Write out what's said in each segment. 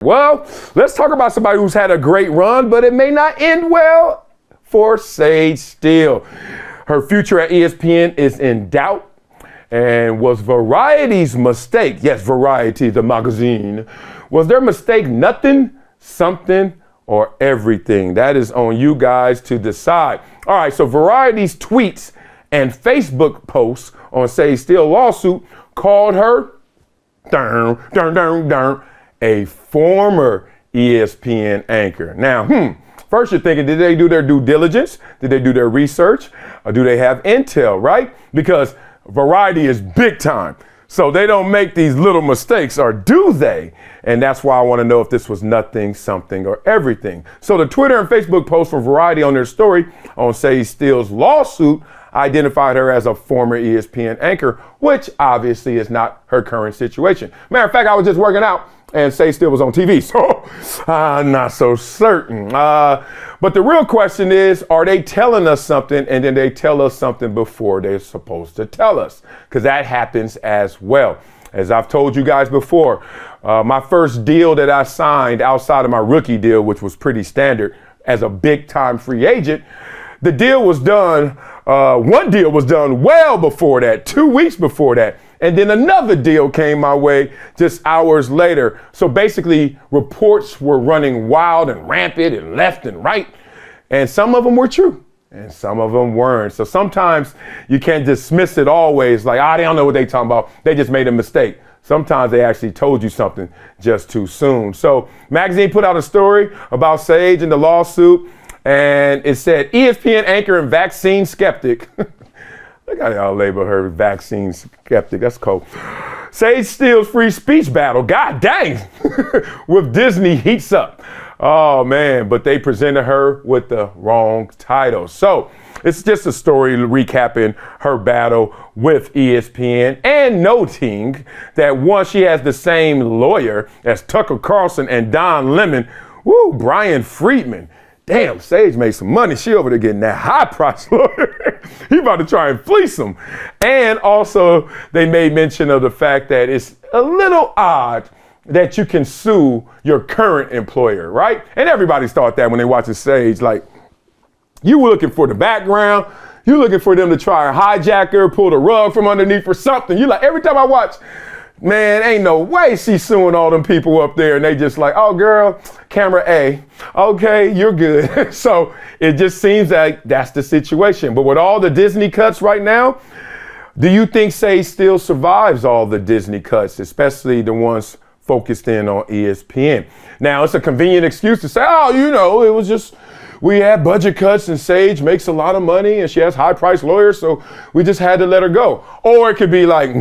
Well, let's talk about somebody who's had a great run, but it may not end well for Sage Steele. Her future at ESPN is in doubt, and was Variety's mistake, yes, Variety, the magazine, was their mistake nothing, something, or everything? That is on you guys to decide. All right, so Variety's tweets and Facebook posts on Sage Steele lawsuit called her a former ESPN anchor. Now, first you're thinking, did they do their due diligence? Did they do their research? Or do they have intel, right? Because Variety is big time. So they don't make these little mistakes, or do they? And that's why I want to know if this was nothing, something, or everything. So the Twitter and Facebook post for Variety on their story on Sage Steele's lawsuit identified her as a former ESPN anchor, which obviously is not her current situation. Matter of fact, I was just working out and Sage Steele was on TV, so I'm not so certain. But the real question is, are they telling us something and then they tell us something before they're supposed to tell us? Because that happens as well. As I've told you guys before, my first deal that I signed outside of my rookie deal, which was pretty standard as a big time free agent, the deal was done, one deal was done well before that, 2 weeks before that. And then another deal came my way just hours later. So basically, reports were running wild and rampant and left and right. And some of them were true and some of them weren't. So sometimes you can't dismiss it always like, they don't know what they're talking about. They just made a mistake. Sometimes they actually told you something just too soon. So magazine put out a story about Sage and the lawsuit. And it said, ESPN anchor and vaccine skeptic. Look how y'all label her vaccine skeptic. That's cool. Sage Steele's free speech battle. God dang. With Disney heats up. Oh, man. But they presented her with the wrong title. So it's just a story recapping her battle with ESPN and noting that once she has the same lawyer as Tucker Carlson and Don Lemon, Brian Friedman. Damn, Sage made some money. She over there getting that high price lawyer. He about to try and fleece him. And also, they made mention of the fact that it's a little odd that you can sue your current employer, right? And everybody's thought that when they watch Sage, like, you were looking for the background. You're looking for them to try and hijack her, pull the rug from underneath or something. You like, every time I watch, man, ain't no way she's suing all them people up there. And they just like, oh, girl, camera A. Okay, you're good. So it just seems like that's the situation. But with all the Disney cuts right now, do you think Sage Steele survives all the Disney cuts, especially the ones focused in on ESPN? Now, it's a convenient excuse to say, it was just, we had budget cuts and Sage makes a lot of money and she has high priced lawyers, so we just had to let her go. Or it could be like,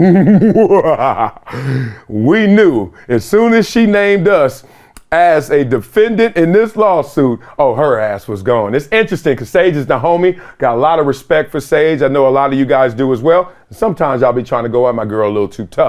we knew as soon as she named us as a defendant in this lawsuit, her ass was gone. It's interesting because Sage is the homie. Got a lot of respect for Sage. I know a lot of you guys do as well. Sometimes y'all be trying to go at my girl a little too tough.